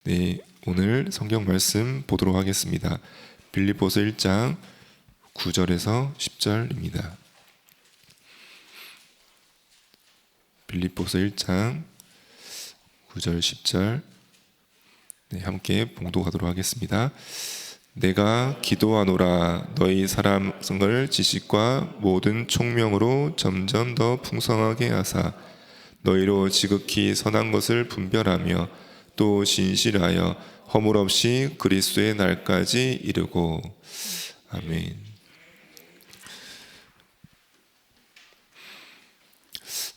네, 오늘 성경 말씀 보도록 하겠습니다. 빌립보서 1장 9절에서 10절입니다. 빌립보서 1장 9절 10절 함께 봉독하도록 하겠습니다. 내가 기도하노라 너희 사랑을 지식과 모든 총명으로 점점 더 풍성하게 하사 너희로 지극히 선한 것을 분별하며 또 신실하여 허물 없이 그리스도의 날까지 이르고. 아멘.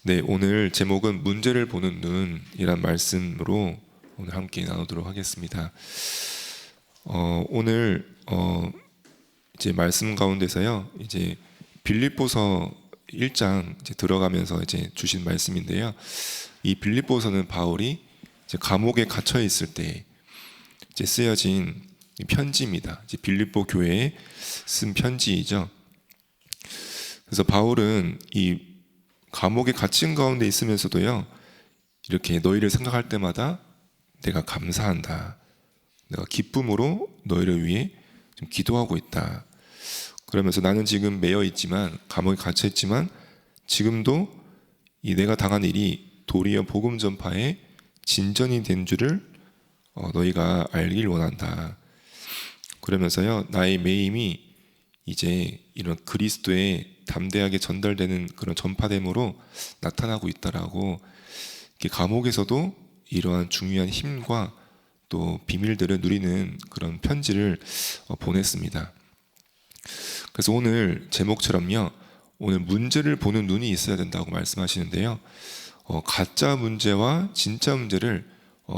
네, 오늘 제목은 문제를 보는 눈이란 말씀으로 오늘 함께 나누도록 하겠습니다. 오늘 이제 말씀 가운데서요, 이제 빌립보서 1장 이제 들어가면서 이제 주신 말씀인데요. 이 빌립보서는 바울이 이제 감옥에 갇혀 있을 때 이제 쓰여진 편지입니다. 이제 빌립보 교회에 쓴 편지이죠. 그래서 바울은 이 감옥에 갇힌 가운데 있으면서도요, 이렇게 너희를 생각할 때마다 내가 감사한다. 내가 기쁨으로 너희를 위해 좀 기도하고 있다. 그러면서 나는 지금 매여 있지만, 감옥에 갇혀 있지만 지금도 이 내가 당한 일이 도리어 복음 전파에 진전이 된 줄을 너희가 알길 원한다. 그러면서요, 나의 매임이 이제 이런 그리스도에 담대하게 전달되는 그런 전파됨으로 나타나고 있다라고, 감옥에서도 이러한 중요한 힘과 또 비밀들을 누리는 그런 편지를 보냈습니다. 그래서 오늘 제목처럼요, 오늘 문제를 보는 눈이 있어야 된다고 말씀하시는데요, 가짜 문제와 진짜 문제를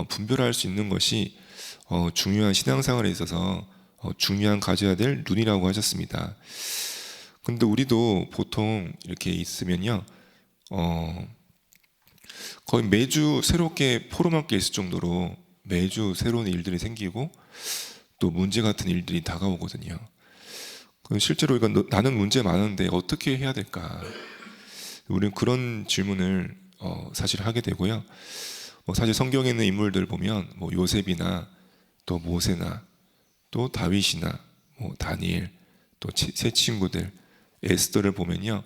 분별할 수 있는 것이 중요한 신앙생활에 있어서 중요한 가져야 될 눈이라고 하셨습니다. 근데 우리도 보통 이렇게 있으면요, 거의 매주 새롭게 포럼할 게 있을 정도로 매주 새로운 일들이 생기고 또 문제 같은 일들이 다가오거든요. 실제로 이건 나는 문제 많은데 어떻게 해야 될까? 우리는 그런 질문을 사실 하게 되고요. 사실 성경에 있는 인물들 보면 요셉이나 또 모세나 또 다윗이나 다니엘 또 세 친구들 에스더를 보면요,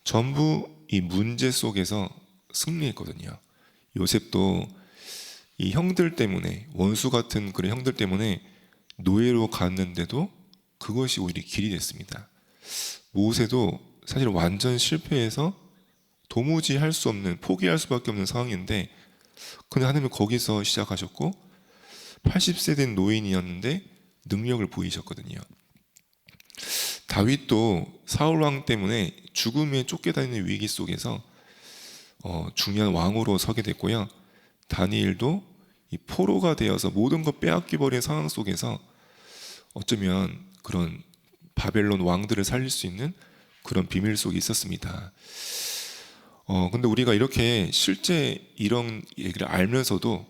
전부 이 문제 속에서 승리했거든요. 요셉도 이 형들 때문에, 원수 같은 그런 형들 때문에 노예로 갔는데도 그것이 오히려 길이 됐습니다. 모세도 사실 완전 실패해서 도무지 할 수 없는, 포기할 수밖에 없는 상황인데, 근데 하나님은 거기서 시작하셨고 80세 된 노인이었는데 능력을 보이셨거든요. 다윗도 사울 왕 때문에 죽음에 쫓겨다니는 위기 속에서 중요한 왕으로 서게 됐고요. 다니엘도 이 포로가 되어서 모든 것 빼앗겨버린 상황 속에서 어쩌면 그런 바벨론 왕들을 살릴 수 있는 그런 비밀 속에 있었습니다. 근데 우리가 이렇게 실제 이런 얘기를 알면서도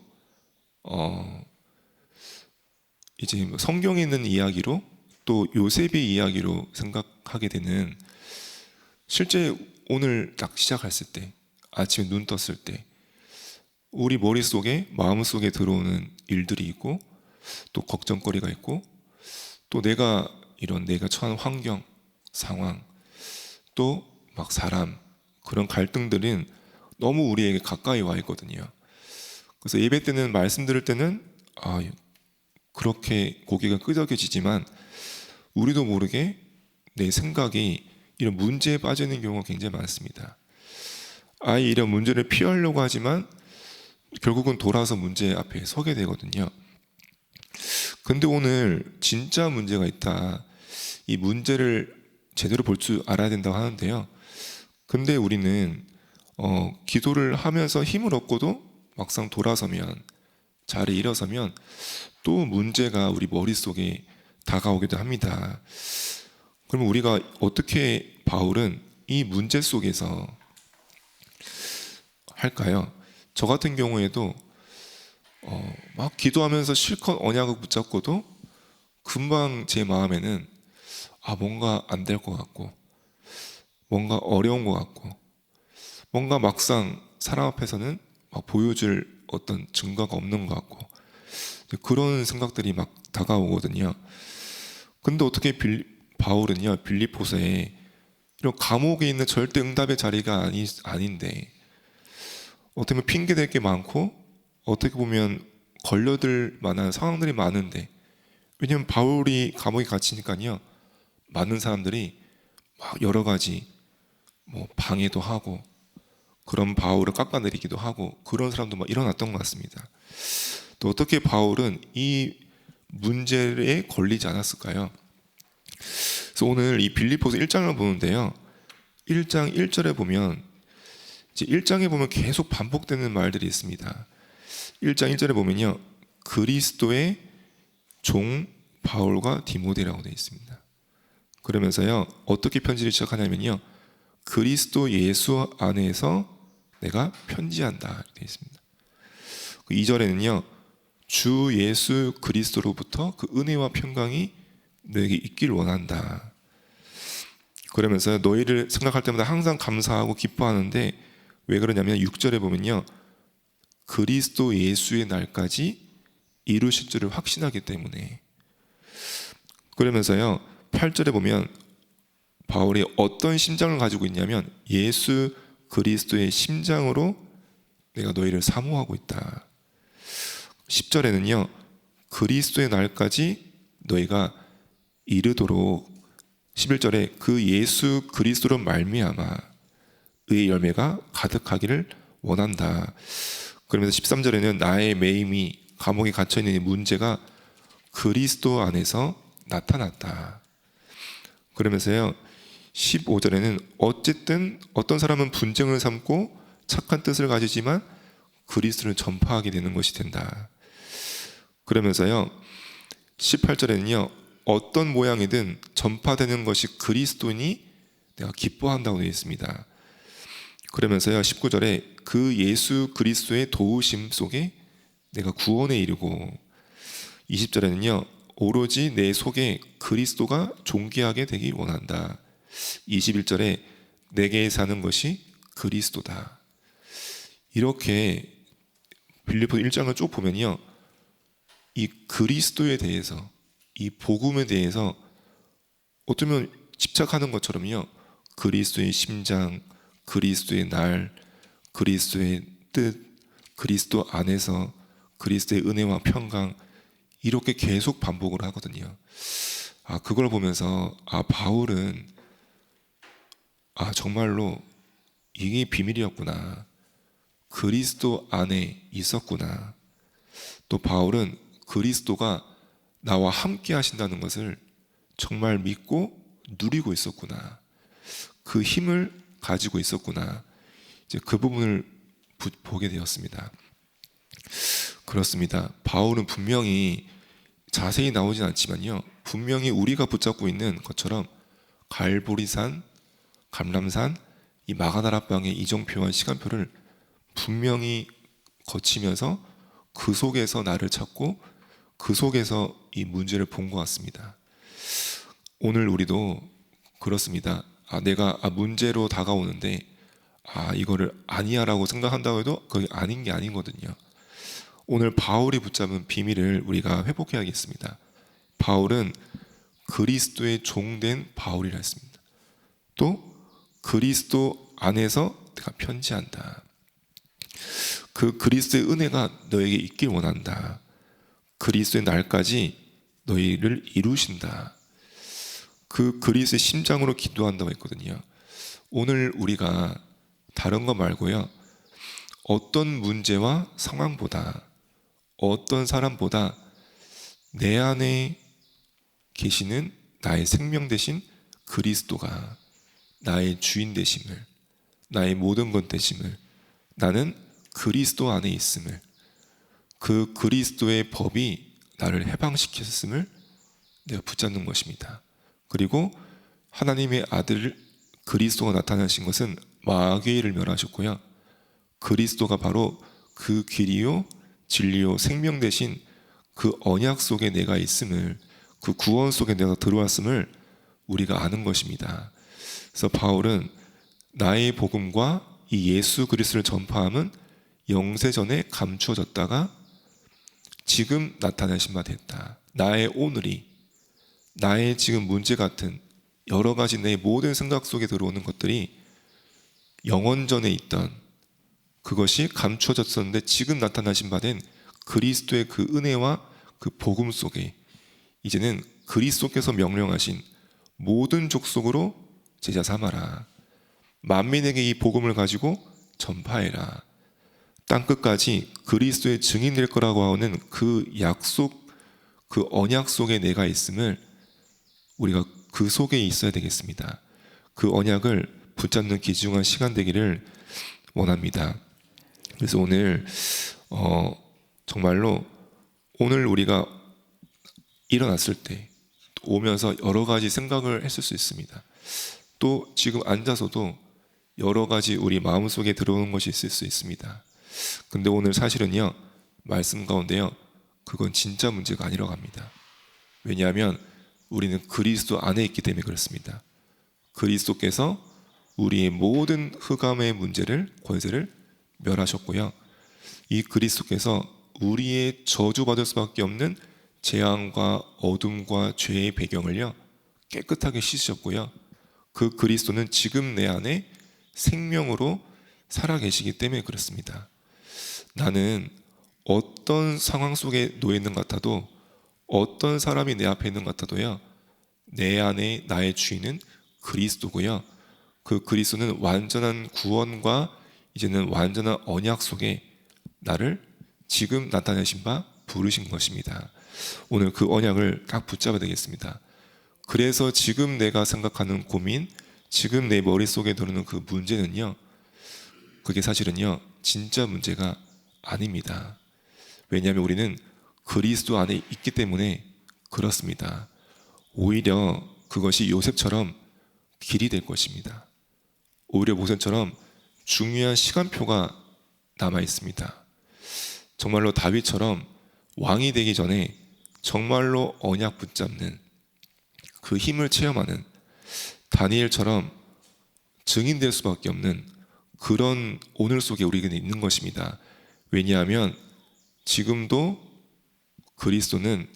이제 성경에 있는 이야기로 또 요셉의 이야기로 생각하게 되는, 실제 오늘 딱 시작했을 때, 아침에 눈 떴을 때 우리 머릿속에, 마음속에 들어오는 일들이 있고 또 걱정거리가 있고 또 내가 처한 환경, 상황, 또 막 사람, 그런 갈등들은 너무 우리에게 가까이 와 있거든요. 그래서 예배 때는, 말씀 들을 때는 그렇게 고개가 끄덕여지지만 우리도 모르게 내 생각이 이런 문제에 빠지는 경우가 굉장히 많습니다. 이런 문제를 피하려고 하지만 결국은 돌아서 문제 앞에 서게 되거든요. 근데 오늘 진짜 문제가 있다, 이 문제를 제대로 볼 줄 알아야 된다고 하는데요, 근데 우리는 기도를 하면서 힘을 얻고도 막상 돌아서면, 자리에 일어서면 또 문제가 우리 머릿속에 다가오기도 합니다. 그러면 우리가 어떻게 바울은 이 문제 속에서 할까요? 저 같은 경우에도 막 기도하면서 실컷 언약을 붙잡고도 금방 제 마음에는 뭔가 안 될 것 같고, 뭔가 어려운 것 같고, 뭔가 막상 사람 앞에서는 막 보여줄 어떤 증거가 없는 것 같고, 이제 그런 생각들이 막 다가오거든요. 근데 어떻게 바울은요 빌립보서에 이런 감옥에 있는 절대 응답의 자리가 아닌데 어떻게 보면 핑계댈 게 많고 어떻게 보면 걸려들 만한 상황들이 많은데, 왜냐면 바울이 감옥에 갇히니까요 많은 사람들이 막 여러 가지 뭐 방해도 하고 그런 바울을 깎아내리기도 하고 그런 사람도 막 일어났던 것 같습니다. 또 어떻게 바울은 이 문제에 걸리지 않았을까요? 그래서 오늘 이 빌립보서 1장을 보는데요 1장 1절에 보면 이제 1장에 보면 계속 반복되는 말들이 있습니다. 1장 1절에 보면요 그리스도의 종 바울과 디모데라고 되어 있습니다. 그러면서요 어떻게 편지를 시작하냐면요 그리스도 예수 안에서 내가 편지한다 이렇게 되어 있습니다. 2절에는요 주 예수 그리스도로부터 그 은혜와 평강이 너에게 있길 원한다. 그러면서 너희를 생각할 때마다 항상 감사하고 기뻐하는데 왜 그러냐면 6절에 보면요 그리스도 예수의 날까지 이루실 줄을 확신하기 때문에. 그러면서요 8절에 보면 바울이 어떤 심장을 가지고 있냐면 예수 그리스도의 심장으로 내가 너희를 사모하고 있다. 10절에는요 그리스도의 날까지 너희가 이르도록 11절에 그 예수 그리스도로 말미암아 의의 열매가 가득하기를 원한다. 그러면서 13절에는 나의 매임이 감옥에 갇혀있는 이 문제가 그리스도 안에서 나타났다. 그러면서요 15절에는 어쨌든 어떤 사람은 분쟁을 삼고 착한 뜻을 가지지만 그리스도를 전파하게 되는 것이 된다. 그러면서요 18절에는요 어떤 모양이든 전파되는 것이 그리스도니 내가 기뻐한다고 되어 있습니다. 그러면서요 19절에 그 예수 그리스도의 도우심 속에 내가 구원에 이르고, 20절에는요 오로지 내 속에 그리스도가 존귀하게 되길 원한다. 21절에 내게 사는 것이 그리스도다. 이렇게 빌립보 1장을 쭉 보면요 이 그리스도에 대해서, 이 복음에 대해서 어쩌면 집착하는 것처럼요 그리스도의 심장, 그리스도의 날, 그리스도의 뜻, 그리스도 안에서 그리스도의 은혜와 평강, 이렇게 계속 반복을 하거든요. 그걸 보면서 바울은 정말로 이게 비밀이었구나, 그리스도 안에 있었구나, 또 바울은 그리스도가 나와 함께 하신다는 것을 정말 믿고 누리고 있었구나, 그 힘을 가지고 있었구나, 이제 그 부분을 보게 되었습니다. 그렇습니다. 바울은 분명히 자세히 나오진 않지만요 분명히 우리가 붙잡고 있는 것처럼 갈보리산, 감람산, 이 마가다락방의 이정표와 시간표를 분명히 거치면서 그 속에서 나를 찾고 그 속에서 이 문제를 본 것 같습니다. 오늘 우리도 그렇습니다. 내가 문제로 다가오는데 이거를 아니야 라고 생각한다고 해도 그게 아닌 게 아니거든요. 오늘 바울이 붙잡은 비밀을 우리가 회복해야겠습니다. 바울은 그리스도의 종된 바울이라 했습니다. 또 그리스도 안에서 내가 편지한다. 그 그리스도의 은혜가 너에게 있길 원한다. 그리스도의 날까지 너희를 이루신다. 그 그리스도의 심장으로 기도한다고 했거든요. 오늘 우리가 다른 거 말고요 어떤 문제와 상황보다, 어떤 사람보다 내 안에 계시는 나의 생명 되신 그리스도가 나의 주인 되심을, 나의 모든 것 되심을, 나는 그리스도 안에 있음을, 그 그리스도의 법이 나를 해방시켰음을 내가 붙잡는 것입니다. 그리고 하나님의 아들 그리스도가 나타나신 것은 마귀를 멸하셨고요 그리스도가 바로 그 길이요 진리요 생명 되신 그 언약 속에 내가 있음을, 그 구원 속에 내가 들어왔음을 우리가 아는 것입니다. 그래서 바울은 나의 복음과 이 예수 그리스도를 전파함은 영세전에 감추어졌다가 지금 나타나신 바 됐다. 나의 오늘이, 나의 지금 문제 같은 여러 가지 내 모든 생각 속에 들어오는 것들이 영원전에 있던 그것이 감추어졌었는데 지금 나타나신 바 된 그리스도의 그 은혜와 그 복음 속에 이제는 그리스도께서 명령하신 모든 족속으로 제자 삼아라. 만민에게 이 복음을 가지고 전파해라. 땅끝까지 그리스도의 증인 될 거라고 하는 그 약속, 그 언약 속에 내가 있음을 우리가 그 속에 있어야 되겠습니다. 그 언약을 붙잡는 귀중한 시간 되기를 원합니다. 그래서 오늘 정말로 오늘 우리가 일어났을 때 오면서 여러 가지 생각을 했을 수 있습니다. 또 지금 앉아서도 여러 가지 우리 마음속에 들어오는 것이 있을 수 있습니다. 근데 오늘 사실은요, 말씀 가운데요, 그건 진짜 문제가 아니라고 합니다. 왜냐하면 우리는 그리스도 안에 있기 때문에 그렇습니다. 그리스도께서 우리의 모든 흑암의 문제를, 권세를 멸하셨고요, 이 그리스도께서 우리의 저주받을 수밖에 없는 재앙과 어둠과 죄의 배경을요 깨끗하게 씻으셨고요, 그 그리스도는 지금 내 안에 생명으로 살아계시기 때문에 그렇습니다. 나는 어떤 상황 속에 놓여 있는 것 같아도, 어떤 사람이 내 앞에 있는 것 같아도요, 내 안에 나의 주인은 그리스도고요, 그 그리스도는 완전한 구원과 이제는 완전한 언약 속에 나를 지금 나타내신 바 부르신 것입니다. 오늘 그 언약을 딱 붙잡아야 되겠습니다. 그래서 지금 내가 생각하는 고민, 지금 내 머릿속에 들어오는 그 문제는요, 그게 사실은요 진짜 문제가 아닙니다. 왜냐하면 우리는 그리스도 안에 있기 때문에 그렇습니다. 오히려 그것이 요셉처럼 길이 될 것입니다. 오히려 모세처럼 중요한 시간표가 남아 있습니다. 정말로 다윗처럼 왕이 되기 전에 정말로 언약 붙잡는 그 힘을 체험하는, 다니엘처럼 증인될 수밖에 없는 그런 오늘 속에 우리에게 있는 것입니다. 왜냐하면 지금도 그리스도는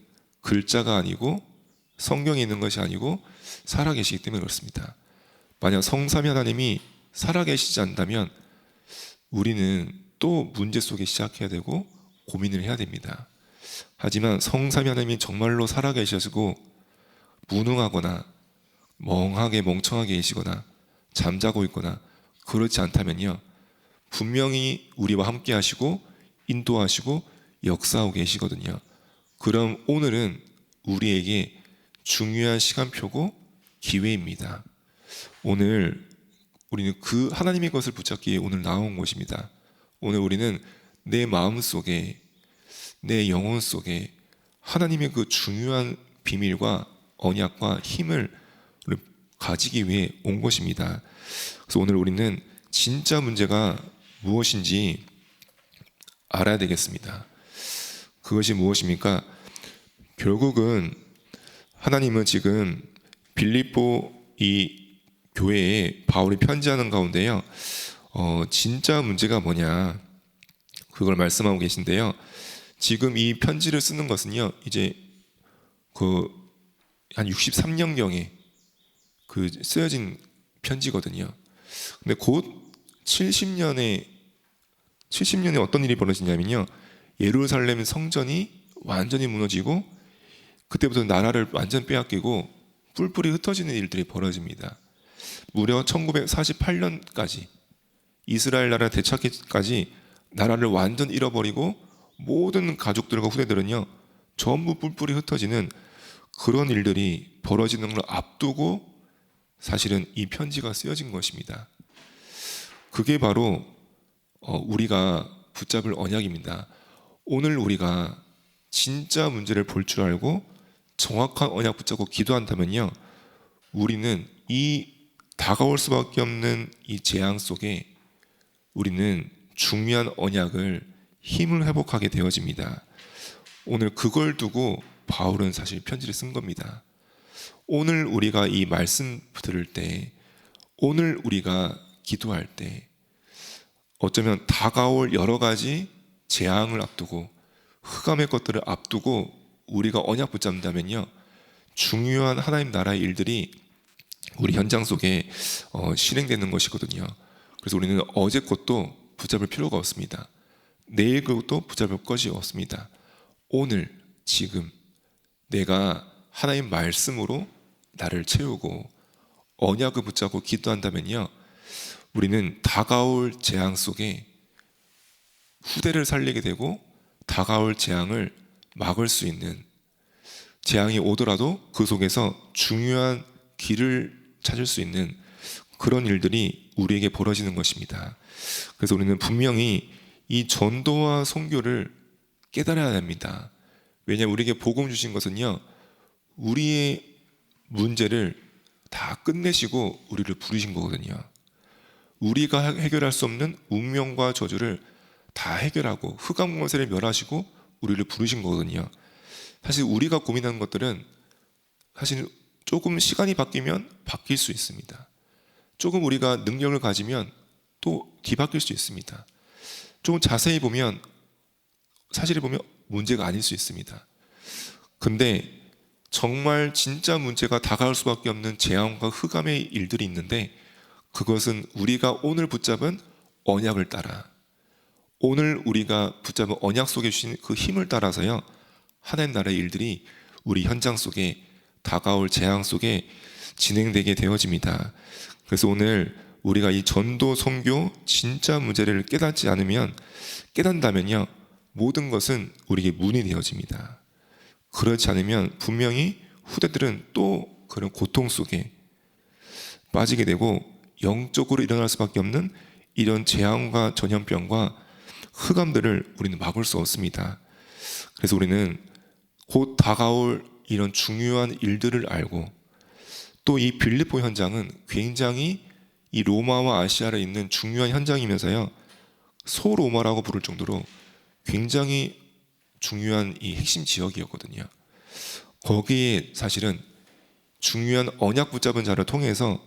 글자가 아니고 성경에 있는 것이 아니고 살아계시기 때문에 그렇습니다. 만약 성삼위 하나님이 살아계시지 않다면 우리는 또 문제 속에 시작해야 되고 고민을 해야 됩니다. 하지만 성삼위 하나님이 정말로 살아계시고 무능하거나 멍하게 멍청하게 계시거나 잠자고 있거나 그렇지 않다면요, 분명히 우리와 함께 하시고 인도하시고 역사하고 계시거든요. 그럼 오늘은 우리에게 중요한 시간표고 기회입니다. 오늘 우리는 그 하나님의 것을 붙잡기에 오늘 나온 것입니다. 오늘 우리는 내 마음속에, 내 영혼 속에 하나님의 그 중요한 비밀과 언약과 힘을 가지기 위해 온 것입니다. 그래서 오늘 우리는 진짜 문제가 무엇인지 알아야 되겠습니다. 그것이 무엇입니까? 결국은 하나님은 지금 빌립보 이 교회에 바울이 편지하는 가운데요, 진짜 문제가 뭐냐 그걸 말씀하고 계신데요. 지금 이 편지를 쓰는 것은요, 이제 한 63년경에 쓰여진 편지거든요. 근데 곧 70년에 어떤 일이 벌어지냐면요, 예루살렘 성전이 완전히 무너지고 그때부터 나라를 완전 빼앗기고 뿔뿔이 흩어지는 일들이 벌어집니다. 무려 1948년까지 이스라엘 나라 되찾기까지 나라를 완전 잃어버리고 모든 가족들과 후대들은요 전부 뿔뿔이 흩어지는 그런 일들이 벌어지는 걸 앞두고 사실은 이 편지가 쓰여진 것입니다. 그게 바로 우리가 붙잡을 언약입니다. 오늘 우리가 진짜 문제를 볼 줄 알고 정확한 언약 붙잡고 기도한다면요, 우리는 이 다가올 수밖에 없는 이 재앙 속에 우리는 중요한 언약을 힘을 회복하게 되어집니다. 오늘 그걸 두고 바울은 사실 편지를 쓴 겁니다. 오늘 우리가 이 말씀 들을 때, 오늘 우리가 기도할 때 어쩌면 다가올 여러 가지 재앙을 앞두고 흑암의 것들을 앞두고 우리가 언약 붙잡는다면요, 중요한 하나님 나라의 일들이 우리 현장 속에 실행되는 것이거든요. 그래서 우리는 어제 것도 붙잡을 필요가 없습니다. 내일 것도 붙잡을 것이 없습니다. 오늘 지금 내가 하나님 말씀으로 나를 채우고 언약을 붙잡고 기도한다면요, 우리는 다가올 재앙 속에 후대를 살리게 되고 다가올 재앙을 막을 수 있는, 재앙이 오더라도 그 속에서 중요한 길을 찾을 수 있는 그런 일들이 우리에게 벌어지는 것입니다. 그래서 우리는 분명히 이 전도와 선교를 깨달아야 합니다. 왜냐하면 우리에게 복음 주신 것은요, 우리의 문제를 다 끝내시고 우리를 부르신 거거든요. 우리가 해결할 수 없는 운명과 저주를 다 해결하고 흑암 권세를 멸하시고 우리를 부르신 거거든요. 사실 우리가 고민하는 것들은 사실 조금 시간이 바뀌면 바뀔 수 있습니다. 조금 우리가 능력을 가지면 또 뒤바뀔 수 있습니다. 좀 자세히 보면 사실을 보면 문제가 아닐 수 있습니다. 근데 정말 진짜 문제가 다가올 수밖에 없는 재앙과 흑암의 일들이 있는데, 그것은 우리가 오늘 붙잡은 언약을 따라, 오늘 우리가 붙잡은 언약 속에 주신 그 힘을 따라서요, 하나님 나라의 일들이 우리 현장 속에 다가올 재앙 속에 진행되게 되어집니다. 그래서 오늘 우리가 이 전도 선교 진짜 문제를 깨닫다면요, 모든 것은 우리에게 문이 되어집니다. 그렇지 않으면 분명히 후대들은 또 그런 고통 속에 빠지게 되고 영적으로 일어날 수밖에 없는 이런 재앙과 전염병과 흑암들을 우리는 막을 수 없습니다. 그래서 우리는 곧 다가올 이런 중요한 일들을 알고, 또 이 빌립보 현장은 굉장히 이 로마와 아시아에 있는 중요한 현장이면서요, 소로마라고 부를 정도로 굉장히 중요한 이 핵심 지역이었거든요. 거기에 사실은 중요한 언약 붙잡은 자를 통해서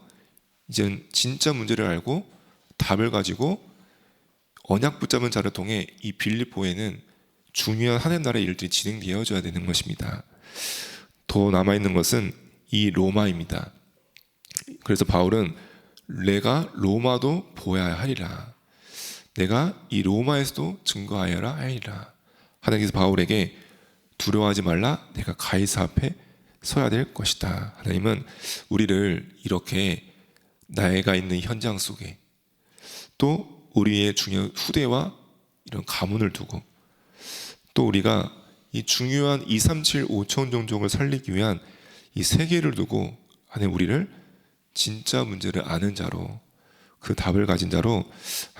이제 진짜 문제를 알고 답을 가지고 언약 붙잡은 자를 통해 이 빌립보에는 중요한 하나님 나라의 일들이 진행되어져야 되는 것입니다. 더 남아있는 것은 이 로마입니다. 그래서 바울은 내가 로마도 보아야 하리라, 내가 이 로마에서도 증거하여라 하리라. 하나님께서 바울에게 두려워하지 말라, 내가 가이사 앞에 서야 될 것이다. 하나님은 우리를 이렇게 나이가 있는 현장 속에, 또 우리의 중요한 후대와 이런 가문을 두고, 또 우리가 이 중요한 237 5천 종족을 살리기 위한 이 세계를 두고 하나님 우리를 진짜 문제를 아는 자로, 그 답을 가진 자로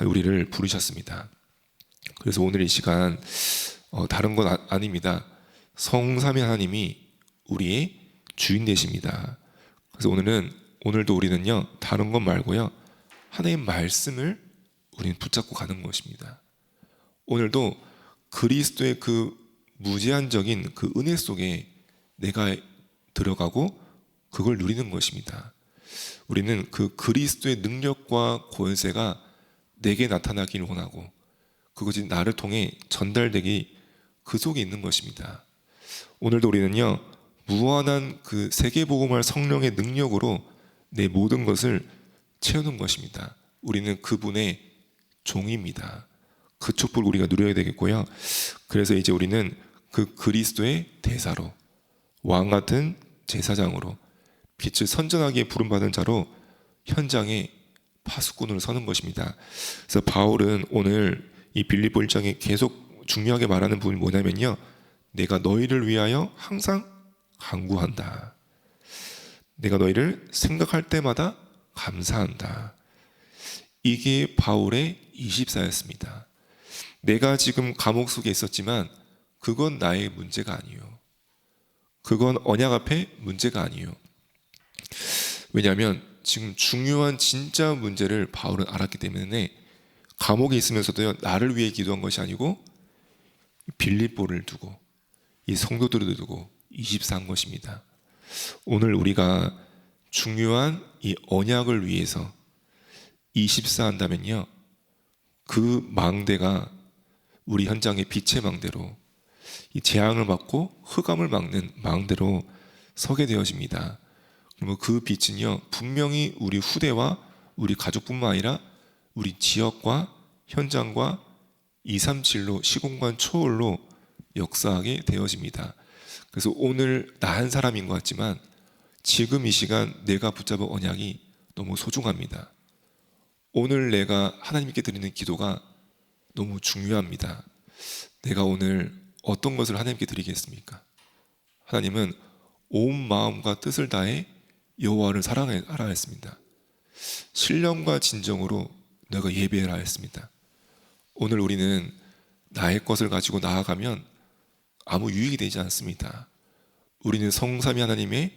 우리를 부르셨습니다. 그래서 오늘 이 시간 다른 건 아닙니다. 성삼위 하나님이 우리의 주인 되십니다. 그래서 오늘도 우리는요, 다른 것 말고요, 하나님의 말씀을 우리는 붙잡고 가는 것입니다. 오늘도 그리스도의 그 무제한적인 그 은혜 속에 내가 들어가고 그걸 누리는 것입니다. 우리는 그 그리스도의 능력과 권세가 내게 나타나기를 원하고 그것이 나를 통해 전달되기, 그 속에 있는 것입니다. 오늘도 우리는요, 무한한 그 세계복음할 성령의 능력으로 내 모든 것을 채우는 것입니다. 우리는 그분의 종입니다. 그 축복을 우리가 누려야 되겠고요. 그래서 이제 우리는 그 그리스도의 대사로, 왕 같은 제사장으로, 빛을 선전하기에 부름받은 자로 현장에 파수꾼으로 서는 것입니다. 그래서 바울은 오늘 이 빌립보 1장에 계속 중요하게 말하는 부분이 뭐냐면요, 내가 너희를 위하여 항상 간구한다, 내가 너희를 생각할 때마다 감사한다. 이게 바울의 24였습니다. 내가 지금 감옥 속에 있었지만 그건 나의 문제가 아니에요. 그건 언약 앞에 문제가 아니에요. 왜냐하면 지금 중요한 진짜 문제를 바울은 알았기 때문에 감옥에 있으면서도요, 나를 위해 기도한 것이 아니고 빌립보를 두고 이 성도들을 두고 24한 것입니다. 오늘 우리가 중요한 이 언약을 위해서 24한다면요, 그 망대가 우리 현장의 빛의 망대로, 이 재앙을 막고 흑암을 막는 망대로 서게 되어집니다. 그리고 그 빛은요, 분명히 우리 후대와 우리 가족뿐만 아니라 우리 지역과 현장과 237로 시공간 초월로 역사하게 되어집니다. 그래서 오늘 나 한 사람인 것 같지만 지금 이 시간 내가 붙잡은 언약이 너무 소중합니다. 오늘 내가 하나님께 드리는 기도가 너무 중요합니다. 내가 오늘 어떤 것을 하나님께 드리겠습니까? 하나님은 온 마음과 뜻을 다해 여호와를 사랑하라 했습니다. 신령과 진정으로 내가 예배하라 했습니다. 오늘 우리는 나의 것을 가지고 나아가면 아무 유익이 되지 않습니다. 우리는 성삼위 하나님의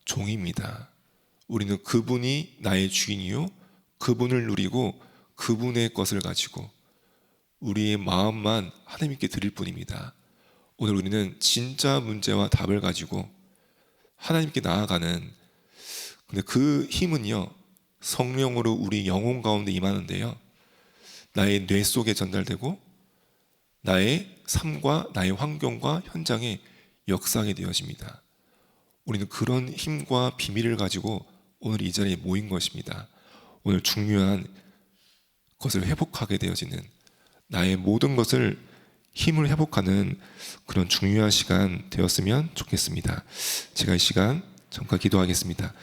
종입니다. 우리는 그분이 나의 주인이요, 그분을 누리고 그분의 것을 가지고 우리의 마음만 하나님께 드릴 뿐입니다. 오늘 우리는 진짜 문제와 답을 가지고 하나님께 나아가는, 근데 그 힘은요, 성령으로 우리 영혼 가운데 임하는데요, 나의 뇌 속에 전달되고 나의 삶과 나의 환경과 현장에 역사하게 되어집니다. 우리는 그런 힘과 비밀을 가지고 오늘 이 자리에 모인 것입니다. 오늘 중요한 것을 회복하게 되어지는, 나의 모든 것을 힘을 회복하는 그런 중요한 시간 되었으면 좋겠습니다. 제가 이 시간 잠깐 기도하겠습니다.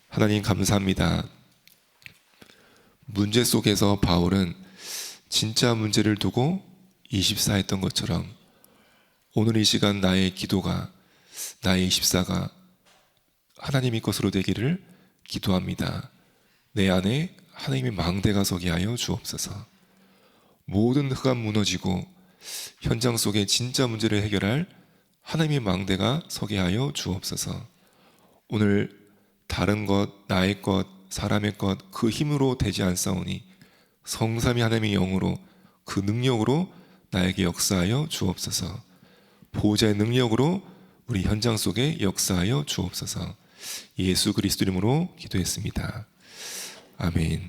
하나님 감사합니다. 문제 속에서 바울은 진짜 문제를 두고 24했던 것처럼 오늘 이 시간 나의 기도가, 나의 24가 하나님의 것으로 되기를 기도합니다. 내 안에 하나님의 망대가 서게 하여 주옵소서. 모든 흑암 무너지고 현장 속에 진짜 문제를 해결할 하나님의 망대가 서게 하여 주옵소서. 오늘 다른 것, 나의 것, 사람의 것, 그 힘으로 되지 않사오니 성삼위 하나님의 영으로, 그 능력으로 나에게 역사하여 주옵소서. 보호자의 능력으로 우리 현장 속에 역사하여 주옵소서. 예수 그리스도 이름으로 기도했습니다. 아멘.